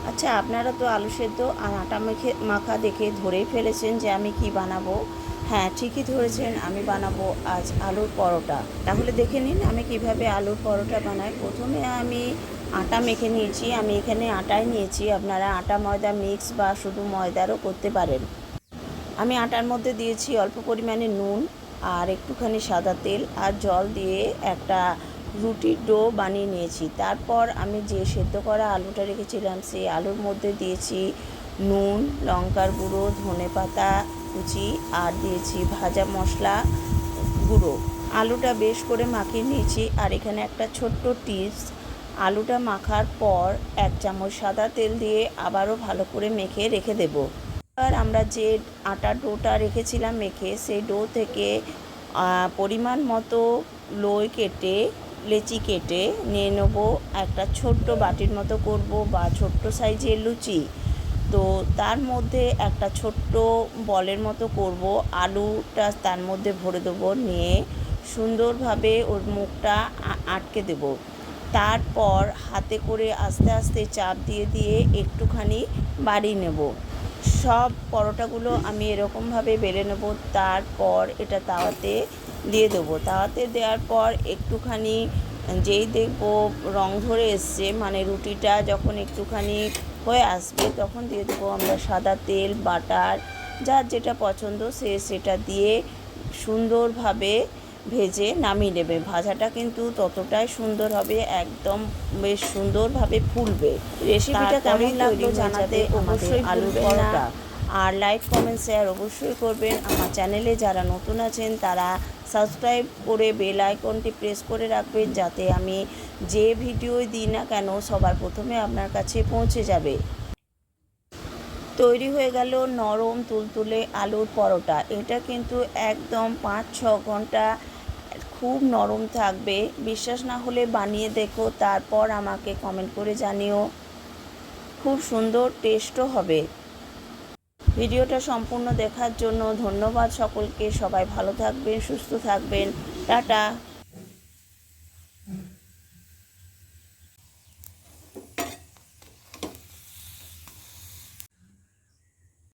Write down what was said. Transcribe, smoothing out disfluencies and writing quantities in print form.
আচ্ছা, আপনারা তো আলু সেদ্ধ আর আটা মাখা দেখে ধরেই ফেলেছেন যে আমি কি বানাবো। হ্যাঁ, ঠিকই ধরেছেন, আমি বানাবো আজ আলুর পরোটা। তাহলে দেখে নিন আমি কিভাবে আলুর পরোটা বানাই। প্রথমে আমি আটা মেখে নিয়েছি। আমি এখানে আটাই নিয়েছি, আপনারা আটা ময়দা মিক্স বা শুধু ময়দারও করতে পারেন। আমি আটার মধ্যে দিয়েছি অল্প পরিমাণে নুন আর একটুখানি সাদা তেল আর জল দিয়ে একটা রুটির ডো বানিয়ে নিয়েছি। তারপর আমি যে সেদ্ধ করা আলুটা রেখেছিলাম সেই আলুর মধ্যে দিয়েছি নুন, লঙ্কার গুঁড়ো, ধনেপাতা কুচি আর দিয়েছি ভাজা মশলা গুঁড়ো। আলুটা বেশ করে মাখিয়ে নিয়েছি। আর এখানে একটা ছোট্ট টিপস, আলুটা মাখার পর 1 চামচ সাদা তেল দিয়ে আবারও ভালো করে মেখে রেখে দেবো। এবার আমরা যে আটার ডোটা রেখেছিলাম মেখে, সেই ডো থেকে পরিমাণ মতো লেচি কেটে নিয়ে নেবো। একটা ছোট্ট বাটির মতো করব বা ছোট্ট সাইজের লুচি। তো তার মধ্যে একটা ছোট্ট বলের মতো করব, আলুটা তার মধ্যে ভরে দেবো, নিয়ে সুন্দরভাবে ওর মুখটা আটকে দেব। তারপর হাতে করে আস্তে আস্তে চাপ দিয়ে দিয়ে একটুখানি বাড়িয়ে নেব। সব পরোটাগুলো আমি এরকমভাবে বেলে নেব। তারপর এটা তাওয়াতে দিয়ে দেবো। তাওয়াতে দেওয়ার পর একটুখানি যেই দেখবো রং ধরে এসছে, মানে রুটিটা যখন একটুখানি হয়ে আসবে, তখন দিয়ে দেবো আমরা সাদা তেল, বাটার, যার যেটা পছন্দ সেটা দিয়ে সুন্দরভাবে ভেজে নামিয়ে নেবে। ভাজাটা কিন্তু ততটাই সুন্দর হবে, একদম বেশ সুন্দরভাবে ফুলবে। রেসিপিটা কেমন লাগলো জানাতে অবশ্যই আলুর পরোটা। আর লাইক, কমেন্ট, শেয়ার অবশ্যই করবেন। আমার চ্যানেলে যারা নতুন আছেন তারা সাবস্ক্রাইব করে বেল আইকনটি প্রেস করে রাখবেন, যাতে আমি যে ভিডিওই দিই না কেন সবার প্রথমে আপনার কাছে পৌঁছে যাবে। তৈরি হয়ে গেল নরম তুলতুলে আলুর পরোটা। এটা কিন্তু একদম 5-6 ঘন্টা খুব নরম থাকবে। বিশ্বাস না হলে বানিয়ে দেখো, তারপর আমাকে কমেন্ট করে জানিও। খুব সুন্দর টেস্টও হবে। ভিডিওটা সম্পূর্ণ দেখার জন্য ধন্যবাদ সকলকে। সবাই ভালো থাকবেন, সুস্থ থাকবেন। টাটা।